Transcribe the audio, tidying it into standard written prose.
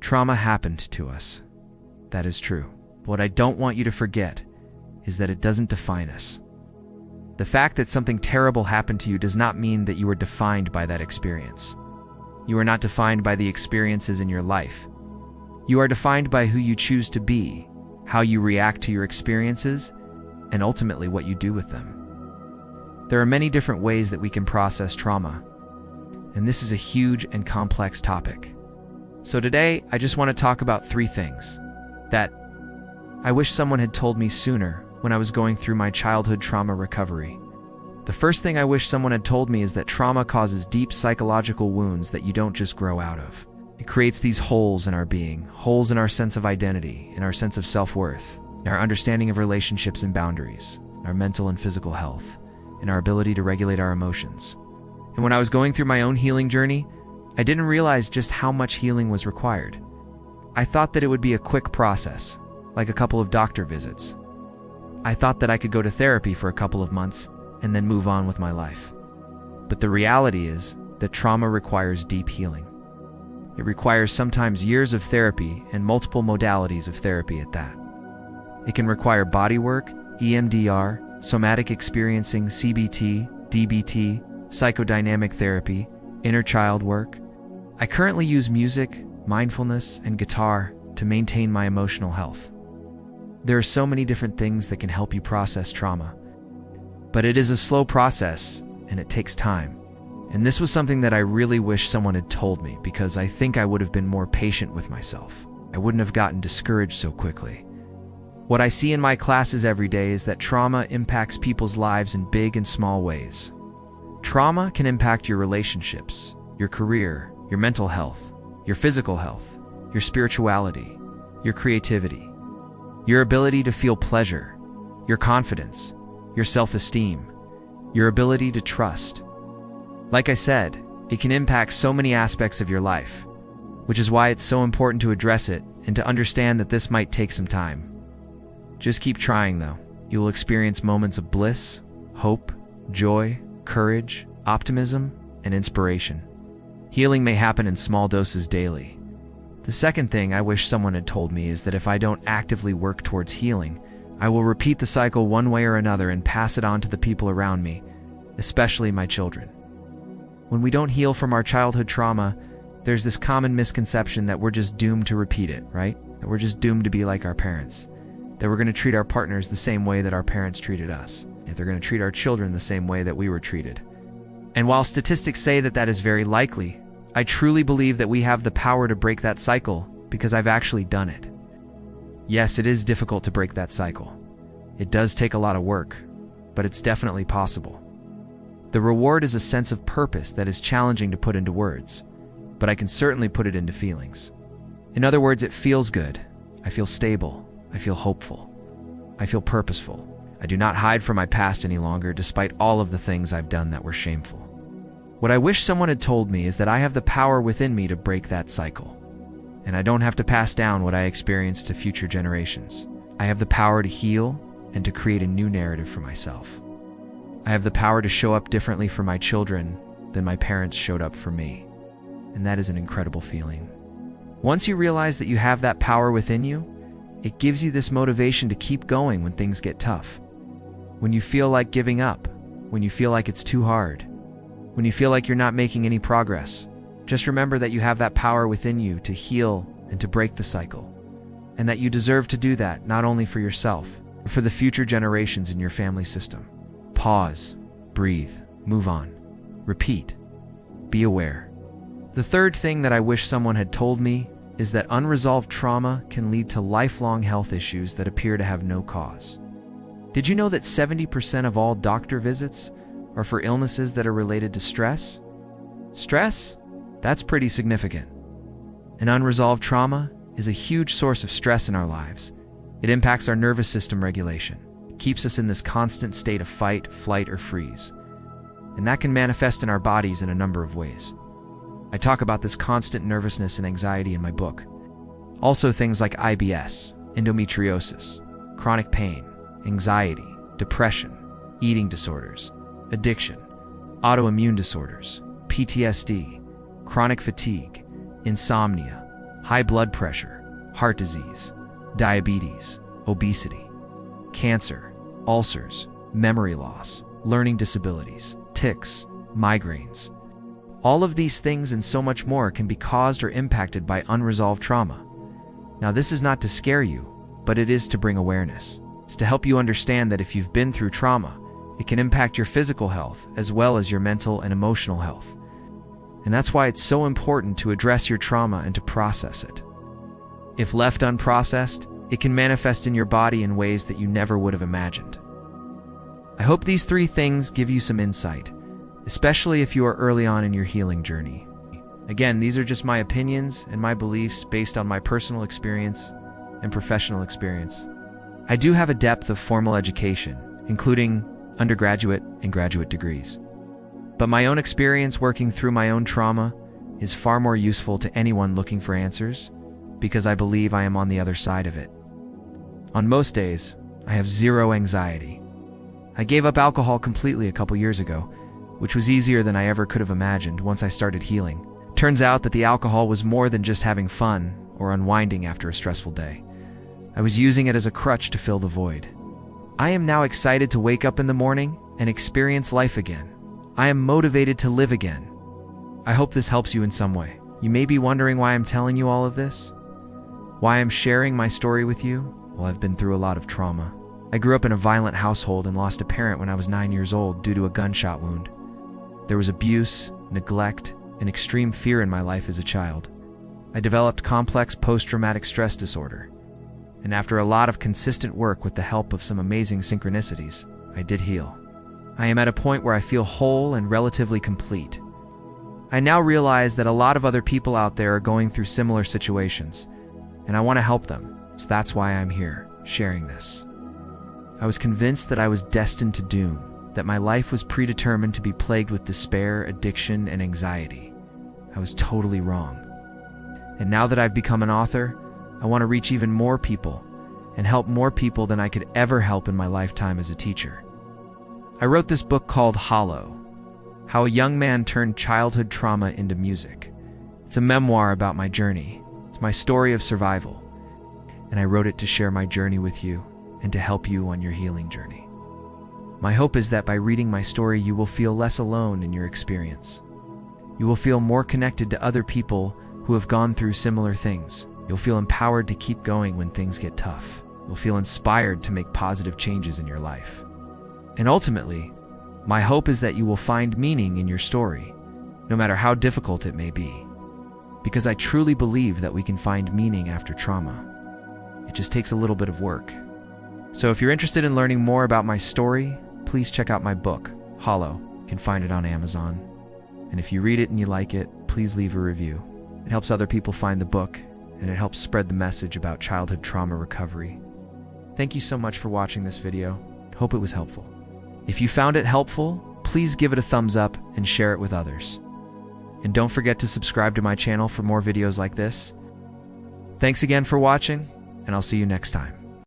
Trauma happened to us. That is true. What I don't want you to forget is that it doesn't define us. The fact that something terrible happened to you does not mean that you are defined by that experience. You are not defined by the experiences in your life. You are defined by who you choose to be, how you react to your experiences, and ultimately what you do with them. There are many different ways that we can process trauma, and this is a huge and complex topic. So today, I just want to talk about 3 things that I wish someone had told me sooner when I was going through my childhood trauma recovery. The first thing I wish someone had told me is that trauma causes deep psychological wounds that you don't just grow out of. It creates these holes in our being, holes in our sense of identity, in our sense of self-worth, in our understanding of relationships and boundaries, our mental and physical health, in our ability to regulate our emotions. And when I was going through my own healing journey, I didn't realize just how much healing was required. I thought that it would be a quick process, like a couple of doctor visits. I thought that I could go to therapy for a couple of months and then move on with my life. But the reality is that trauma requires deep healing. It requires sometimes years of therapy and multiple modalities of therapy at that. It can require body work, EMDR, somatic experiencing, CBT, DBT, psychodynamic therapy, inner child work. I currently use music, mindfulness, and guitar to maintain my emotional health. There are so many different things that can help you process trauma. But it is a slow process, and it takes time. And this was something that I really wish someone had told me, because I think I would have been more patient with myself. I wouldn't have gotten discouraged so quickly. What I see in my classes every day is that trauma impacts people's lives in big and small ways. Trauma can impact your relationships, your career, your mental health, your physical health, your spirituality, your creativity, your ability to feel pleasure, your confidence, your self-esteem, your ability to trust. Like I said, it can impact so many aspects of your life, which is why it's so important to address it and to understand that this might take some time. Just keep trying though. You will experience moments of bliss, hope, joy, courage, optimism, and inspiration. Healing may happen in small doses daily. The second thing I wish someone had told me is that if I don't actively work towards healing, I will repeat the cycle one way or another and pass it on to the people around me, especially my children. When we don't heal from our childhood trauma, there's this common misconception that we're just doomed to repeat it, right? That we're just doomed to be like our parents. That we're going to treat our partners the same way that our parents treated us. That they're going to treat our children the same way that we were treated. And while statistics say that that is very likely, I truly believe that we have the power to break that cycle because I've actually done it. Yes, it is difficult to break that cycle. It does take a lot of work, but it's definitely possible. The reward is a sense of purpose that is challenging to put into words, but I can certainly put it into feelings. In other words, it feels good. I feel stable. I feel hopeful. I feel purposeful. I do not hide from my past any longer, despite all of the things I've done that were shameful. What I wish someone had told me is that I have the power within me to break that cycle, and I don't have to pass down what I experienced to future generations. I have the power to heal and to create a new narrative for myself. I have the power to show up differently for my children than my parents showed up for me, and that is an incredible feeling. Once you realize that you have that power within you, it gives you this motivation to keep going when things get tough. When you feel like giving up, when you feel like it's too hard, when you feel like you're not making any progress, just remember that you have that power within you to heal and to break the cycle, and that you deserve to do that not only for yourself, but for the future generations in your family system. Pause, breathe, move on, repeat, be aware. The third thing that I wish someone had told me is that unresolved trauma can lead to lifelong health issues that appear to have no cause. Did you know that 70% of all doctor visits are for illnesses that are related to stress? Stress? That's pretty significant. An unresolved trauma is a huge source of stress in our lives. It impacts our nervous system regulation. It keeps us in this constant state of fight, flight, or freeze. And that can manifest in our bodies in a number of ways. I talk about this constant nervousness and anxiety in my book. Also things like IBS, endometriosis, chronic pain, anxiety, depression, eating disorders, addiction, autoimmune disorders, PTSD, chronic fatigue, insomnia, high blood pressure, heart disease, diabetes, obesity, cancer, ulcers, memory loss, learning disabilities, tics, migraines. All of these things and so much more can be caused or impacted by unresolved trauma. Now, this is not to scare you, but it is to bring awareness. It's to help you understand that if you've been through trauma, it can impact your physical health as well as your mental and emotional health. And that's why it's so important to address your trauma and to process it. If left unprocessed, it can manifest in your body in ways that you never would have imagined. I hope these 3 things give you some insight, especially if you are early on in your healing journey. Again, these are just my opinions and my beliefs based on my personal experience and professional experience. I do have a depth of formal education, including undergraduate and graduate degrees. But my own experience working through my own trauma is far more useful to anyone looking for answers because I believe I am on the other side of it. On most days, I have zero anxiety. I gave up alcohol completely a couple years ago, which was easier than I ever could have imagined once I started healing. Turns out that the alcohol was more than just having fun or unwinding after a stressful day. I was using it as a crutch to fill the void. I am now excited to wake up in the morning and experience life again. I am motivated to live again. I hope this helps you in some way. You may be wondering why I'm telling you all of this, why I'm sharing my story with you. Well, I've been through a lot of trauma. I grew up in a violent household and lost a parent when I was 9 years old due to a gunshot wound. There was abuse, neglect, and extreme fear in my life as a child. I developed complex post-traumatic stress disorder. And after a lot of consistent work with the help of some amazing synchronicities, I did heal. I am at a point where I feel whole and relatively complete. I now realize that a lot of other people out there are going through similar situations, and I want to help them, so that's why I'm here, sharing this. I was convinced that I was destined to doom, that my life was predetermined to be plagued with despair, addiction, and anxiety. I was totally wrong. And now that I've become an author, I want to reach even more people and help more people than I could ever help in my lifetime as a teacher. I wrote this book called Hollow, How a Young Man Turned Childhood Trauma into Music. It's a memoir about my journey. It's my story of survival. And I wrote it to share my journey with you and to help you on your healing journey. My hope is that by reading my story, you will feel less alone in your experience. You will feel more connected to other people who have gone through similar things. You'll feel empowered to keep going when things get tough. You'll feel inspired to make positive changes in your life. And ultimately, my hope is that you will find meaning in your story, no matter how difficult it may be. Because I truly believe that we can find meaning after trauma. It just takes a little bit of work. So if you're interested in learning more about my story, please check out my book, Hollow. You can find it on Amazon. And if you read it and you like it, please leave a review. It helps other people find the book, and it helps spread the message about childhood trauma recovery. Thank you so much for watching this video. Hope it was helpful. If you found it helpful, please give it a thumbs up and share it with others. And don't forget to subscribe to my channel for more videos like this. Thanks again for watching, and I'll see you next time.